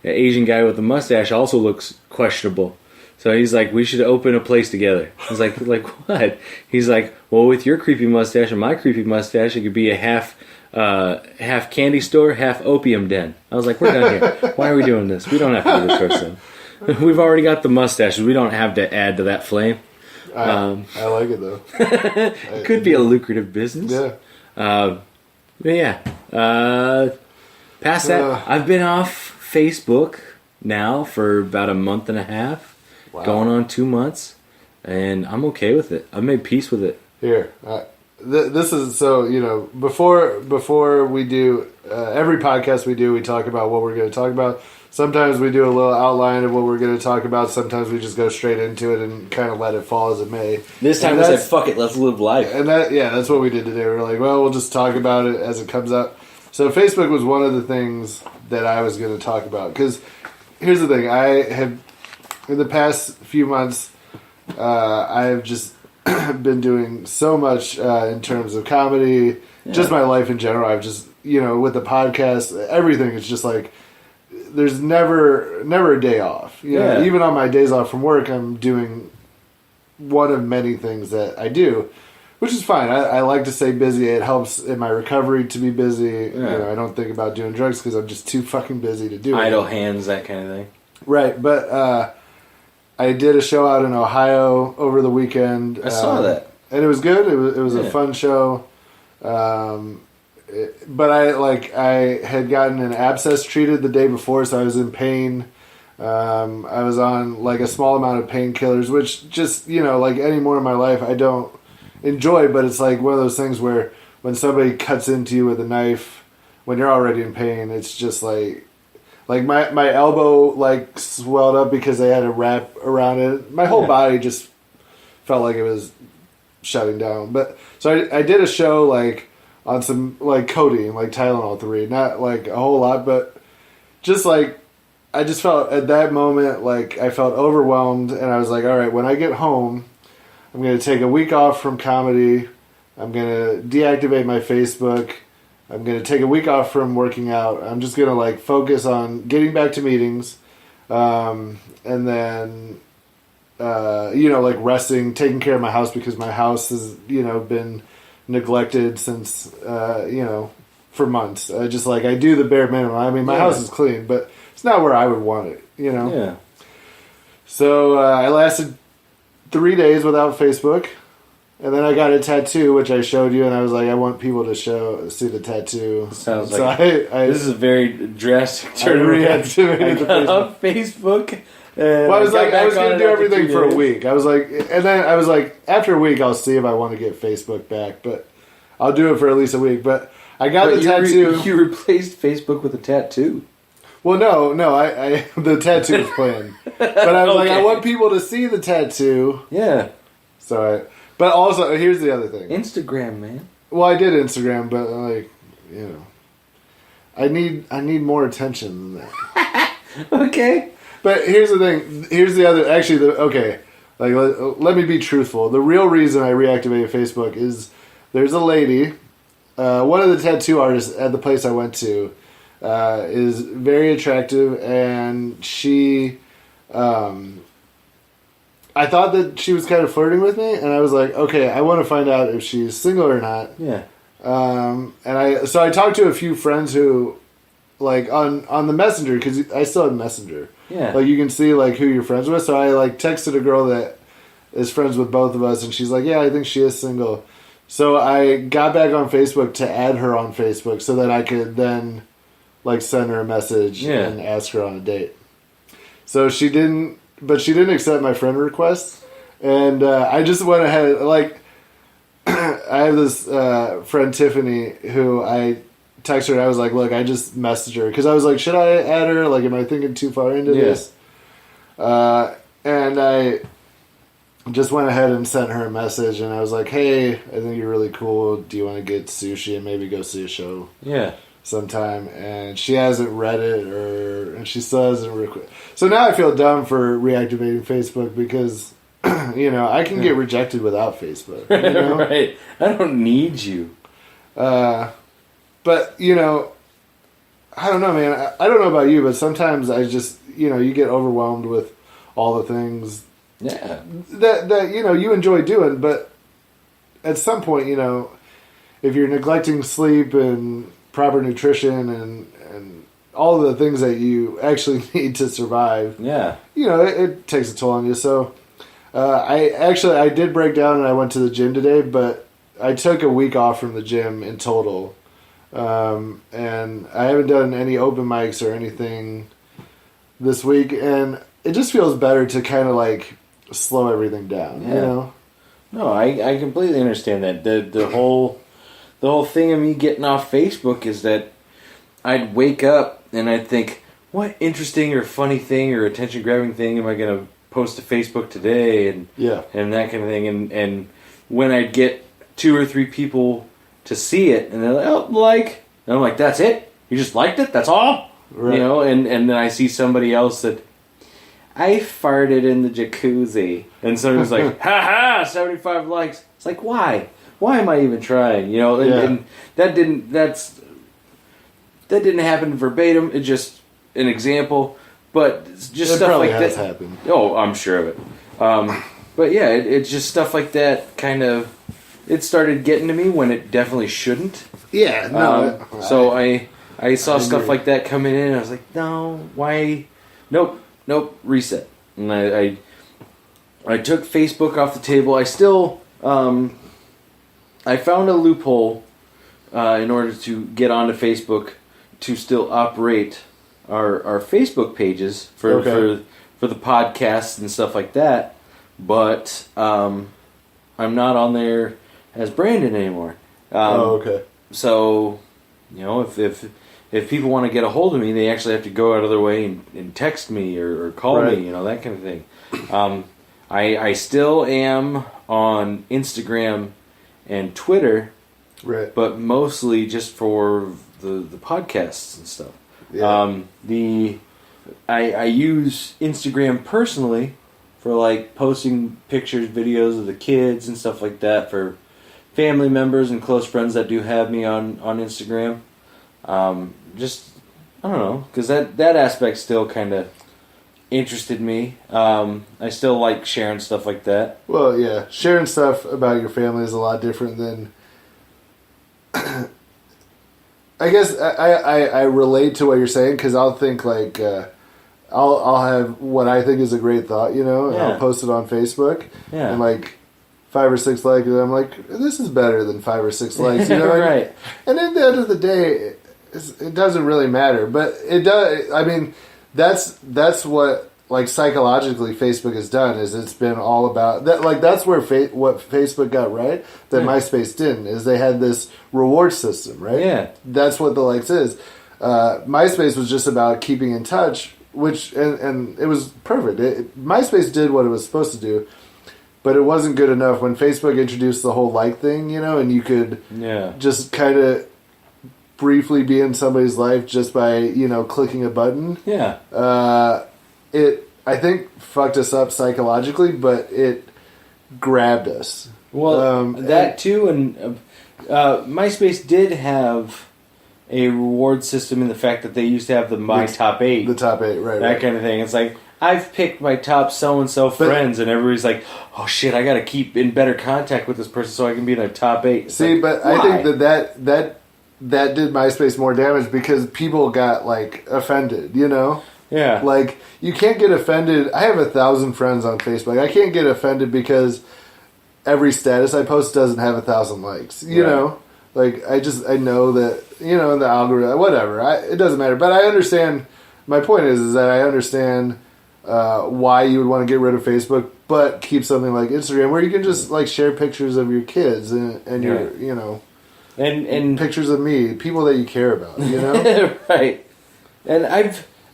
Asian guy with a mustache also looks questionable. So he's like, we should open a place together. I was like what? He's like, well, with your creepy mustache and my creepy mustache, it could be a half candy store, half opium den. I was like, we're done here. Why are we doing this? We don't have to do this first. We've already got the mustaches. We don't have to add to that flame. I like it though. It could be a lucrative business. Yeah. But yeah. Past that, I've been off Facebook now for about a month and a half. Wow. Going on 2 months, and I'm okay with it. I've made peace with it. Here, this is so, before we do every podcast we talk about what we're going to talk about. Sometimes we do a little outline of what we're going to talk about. Sometimes we just go straight into it and kind of let it fall as it may. This time we said, "Fuck it, let's live life." And that's what we did today. We were like, well, we'll just talk about it as it comes up. So Facebook was one of the things that I was going to talk about because here's the thing: I have. In the past few months, I have just been doing so much in terms of comedy, just my life in general. I've just, with the podcast, everything. It's just like there's never a day off. Even on my days off from work, I'm doing one of many things that I do, which is fine. I like to stay busy. It helps in my recovery to be busy. I don't think about doing drugs because I'm just too fucking busy to do it. Idle hands, that kind of thing. Right, but I did a show out in Ohio over the weekend. I saw that, and it was good. It was a fun show. But I had gotten an abscess treated the day before, so I was in pain. I was on like a small amount of painkillers, which just like any more in my life I don't enjoy. But it's like one of those things where when somebody cuts into you with a knife when you're already in pain, it's just like my elbow like swelled up because they had a wrap around it. My whole body just felt like it was shutting down. But so I did a show like on some like codeine, like Tylenol 3, not like a whole lot, but just like I just felt at that moment like I felt overwhelmed, and I was like, all right, when I get home, I'm going to take a week off from comedy. I'm going to deactivate my Facebook. I'm going to take a week off from working out. I'm just going to like focus on getting back to meetings. And then, like resting, taking care of my house because my house has, been neglected since, for months. I just like, I do the bare minimum. I mean, my house is clean, but it's not where I would want it, Yeah. So, I lasted 3 days without Facebook. And then I got a tattoo, which I showed you, and I was like, I want people to see the tattoo. Sounds so like this is a very drastic turn. I got on Facebook. Well, I was going to do everything for a week. I was like, after a week, I'll see if I want to get Facebook back, but I'll do it for at least a week. But I got the tattoo. You replaced Facebook with a tattoo. Well, no, I the tattoo was planned, but I was like, I want people to see the tattoo. Yeah. So but also, here's the other thing. Instagram, man. Well, I did Instagram, but I need more attention than that. Okay. But here's the thing. Here's the other. Actually, let me be truthful. The real reason I reactivated Facebook is there's a lady, one of the tattoo artists at the place I went to, is very attractive, and she. I thought that she was kind of flirting with me, and I was like, okay, I want to find out if she's single or not. Yeah. And I talked to a few friends who, like, on the Messenger, because I still have Messenger. Yeah. Like, you can see, like, who you're friends with. So I, like, texted a girl that is friends with both of us, and she's like, yeah, I think she is single. So I got back on Facebook to add her on Facebook so that I could then, like, send her a message and ask her on a date. So she didn't accept my friend request, and I just went ahead. Like, I have this friend Tiffany who I texted her. And I was like, "Look, I just messaged her because I was like, should I add her? Like, am I thinking too far into this?" And I just went ahead and sent her a message, and I was like, "Hey, I think you're really cool. Do you want to get sushi and maybe go see a show?" Yeah. Sometime, and she hasn't read it, and she still hasn't So now I feel dumb for reactivating Facebook because, I can get rejected without Facebook. Right. I don't need you. But, I don't know, man. I don't know about you, but sometimes I just, you get overwhelmed with all the things Yeah. that you enjoy doing, but at some point, if you're neglecting sleep and proper nutrition and all the things that you actually need to survive, Yeah. it takes a toll on you. So I did break down and I went to the gym today, but I took a week off from the gym in total. And I haven't done any open mics or anything this week, and it just feels better to kind of like slow everything down, Yeah. No, I completely understand that. The whole thing of me getting off Facebook is that I'd wake up and I'd think, what interesting or funny thing or attention grabbing thing am I gonna post to Facebook today, and that kind of thing, and when I'd get 2 or 3 people to see it, and they're like, oh, and I'm like, that's it? You just liked it? That's all? Right. And then I see somebody else that, I farted in the jacuzzi, and somebody's like, ha, 75 likes. It's like, why? Why am I even trying? And that didn't happen verbatim. It's just an example, but it's just stuff like that. Happened. Oh, I'm sure of it. But yeah, it's just stuff like that. Kind of, it started getting to me when it definitely shouldn't. Yeah, no. So I saw stuff like that coming in, and I was like, no, why? Nope, reset. And I took Facebook off the table. I still I found a loophole in order to get onto Facebook to still operate our Facebook pages for the podcasts and stuff like that. But I'm not on there as Brandon anymore. Okay. So, if people want to get a hold of me, they actually have to go out of their way and text me or call me, that kind of thing. I still am on Instagram and Twitter, right? But mostly just for the podcasts and stuff. Yeah. I use Instagram personally for like posting pictures, videos of the kids and stuff like that for family members and close friends that do have me on Instagram. Just, I don't know, because that aspect still kind of interested me. I still like sharing stuff like that. Well, yeah, sharing stuff about your family is a lot different than. I guess I relate to what you're saying, because I'll think like I'll have what I think is a great thought, and I'll post it on Facebook, and like 5 or 6 likes, and I'm like, this is better than 5 or 6 likes, right? And at the end of the day, it doesn't really matter, but it does. I mean, that's what like psychologically Facebook has done, is it's been all about that. Like that's where what Facebook got right that MySpace didn't, is they had this reward system, right? Yeah, that's what the likes is. MySpace was just about keeping in touch, which and it was perfect. MySpace did what it was supposed to do, but it wasn't good enough when Facebook introduced the whole like thing, and you could just kind of briefly be in somebody's life just by clicking a button. It I think fucked us up psychologically, but it grabbed us. Well, that too, and MySpace did have a reward system in the fact that they used to have the top 8. The top 8, right. That kind of thing. It's like, I've picked my top so-and-so friends, and everybody's like, oh shit, I gotta keep in better contact with this person so I can be in their top 8. It's see, like, but why? I think that did MySpace more damage because people got like offended, Yeah. Like, you can't get offended. I have 1,000 friends on Facebook. I can't get offended because every status I post doesn't have 1,000 likes. You know? Like, I know that, the algorithm, whatever. It doesn't matter. But I understand, my point is that I understand why you would want to get rid of Facebook, but keep something like Instagram where you can just, like, share pictures of your kids and your, and pictures of me, people that you care about, right. And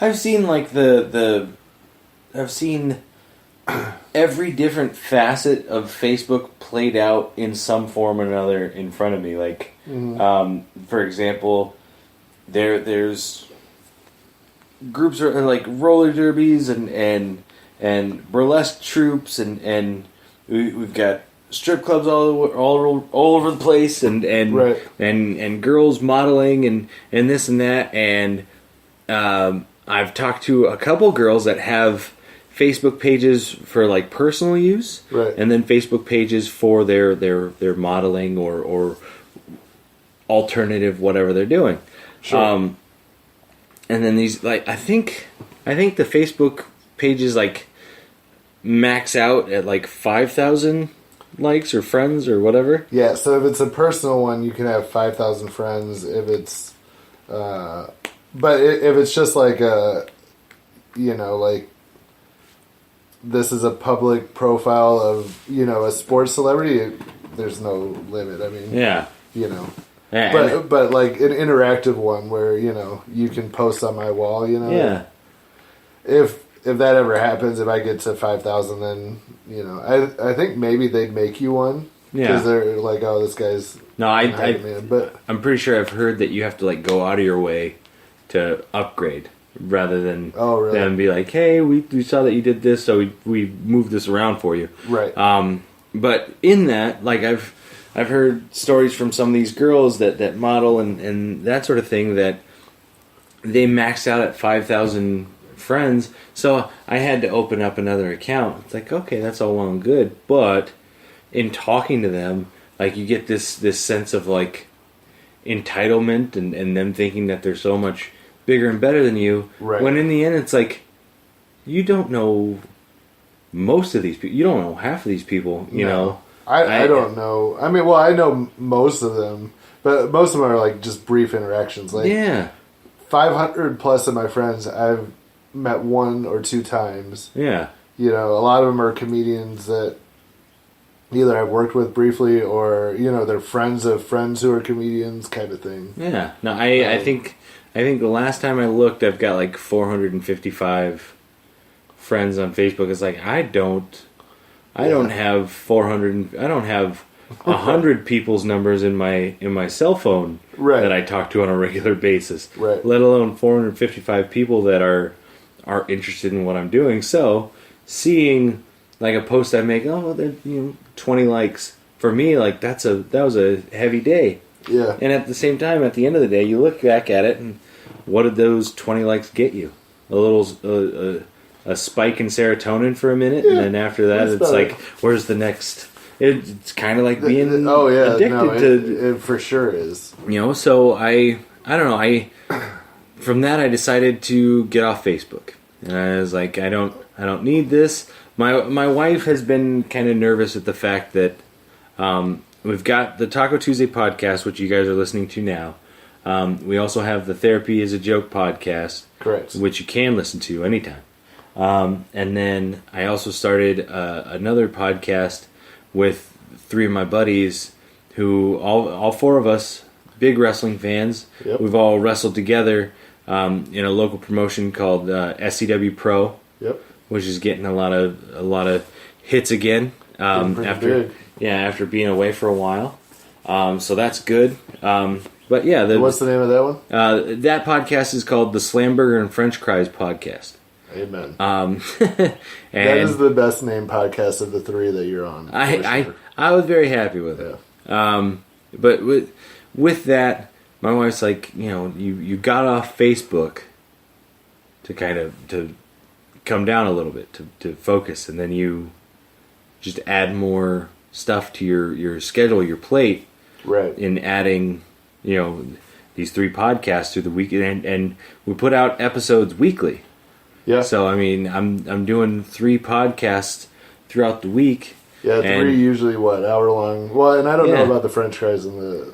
I've seen like I've seen every different facet of Facebook played out in some form or another in front of me. Like, for example, there's groups are like roller derbies and burlesque troops and we've got strip clubs all over the place, and Right. and girls modeling and this and that, and I've talked to a couple girls that have Facebook pages for like personal use, Right. and then Facebook pages for their modeling or alternative whatever they're doing. Sure. And then these, like, I think the Facebook pages like max out at like 5,000 likes or friends or whatever. Yeah, so if it's a personal one, you can have 5,000 friends. If it's, but if it's just like a, like this is a public profile of, a sports celebrity, there's no limit. I mean, Yeah. Yeah, And- but like an interactive one where, you can post on my wall, yeah. If that ever happens, if I get to 5,000, then, I think maybe they'd make you one. Yeah. Because they're like, oh, this guy's No, man. But I'm pretty sure I've heard that you have to like go out of your way to upgrade rather than Oh, really? them be like, hey, we saw that you did this, so we moved this around for you. right. But in that, like I've heard stories from some of these girls that model and that sort of thing that they maxed out at 5,000 friends. So I had to open up another account. It's like, okay, that's all well and good, but in talking to them, like you get this sense of like entitlement and them thinking that they're so much bigger and better than you. Right. When in the end, it's like you don't know most of these people. You don't know half of these people. You know. I don't know. I mean, well, I know most of them, but most of them are like just brief interactions. Like Yeah. 500 plus of my friends I've met one or two times. Yeah. A lot of them are comedians that either I've worked with briefly or, they're friends of friends who are comedians kind of thing. Yeah. No, I think the last time I looked, I've got like 455 friends on Facebook. It's like I don't have 400. I don't have 100 people's numbers in my cell phone Right. that I talk to on a regular basis. Right. Let alone 455 people that are interested in what I'm doing. So seeing like a post I make, oh, there 20 likes for me, like that was a heavy day. Yeah. And at the same time, at the end of the day, you look back at it, and what did those 20 likes get you? A little a spike in serotonin for a minute, and then after that, That's it's about like, it. where's the next? It's kind of like being Oh, yeah. addicted No, to, it for sure is. So I don't know. From that, I decided to get off Facebook, and I was like, I don't need this. My wife has been kind of nervous at the fact that we've got the Taco Tuesday podcast, which you guys are listening to now. We also have the Therapy is a Joke podcast, Correct. which you can listen to anytime. And then I also started another podcast with three of my buddies who, all four of us, big wrestling fans. Yep. We've all wrestled together in a local promotion called SCW Pro, Yep. which is getting a lot of hits again Pretty after big. after being away for a while. So that's good. But yeah, What's the name of that one? that podcast is called the Slamburger and French Fries Podcast. Amen. And that is the best named podcast of the three that you're on. for sure. I was very happy with it. But with that, my wife's like, you got off Facebook to kind of to come down a little bit to focus, and then you just add more stuff to your schedule, your plate, Right. in adding these three podcasts through the week, and we put out episodes weekly. Yeah. So I mean, I'm doing 3 podcasts throughout the week. Yeah, three usually hour long. Well, and I don't know Yeah. about the French fries and the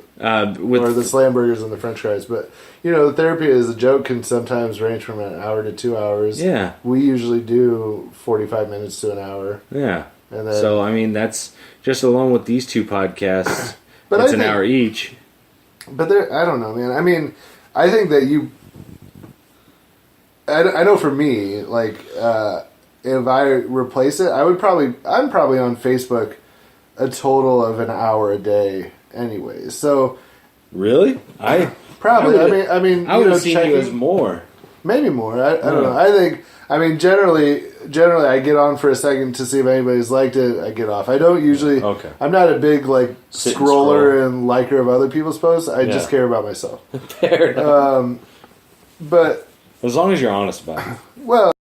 with or the slam burgers and the French fries, but the Therapy is a Joke can sometimes range from an hour to 2 hours. Yeah. We usually do 45 minutes to an hour, yeah. and then So I mean, that's just alone with these 2 podcasts. But it's I an think- hour each. But I don't know, man. I mean, I think that I know for me, like, if I replace it, I'm probably on Facebook a total of an hour a day anyways. So Really? I probably, I I mean, would have seen you as more. Maybe more. I don't know. I mean, generally, I get on for a second to see if anybody's liked it. I get off. I don't usually. Okay. I'm not a big like Sit and scroller and liker of other people's posts. I just care about myself. Fair enough. But As long as you're honest about it. well.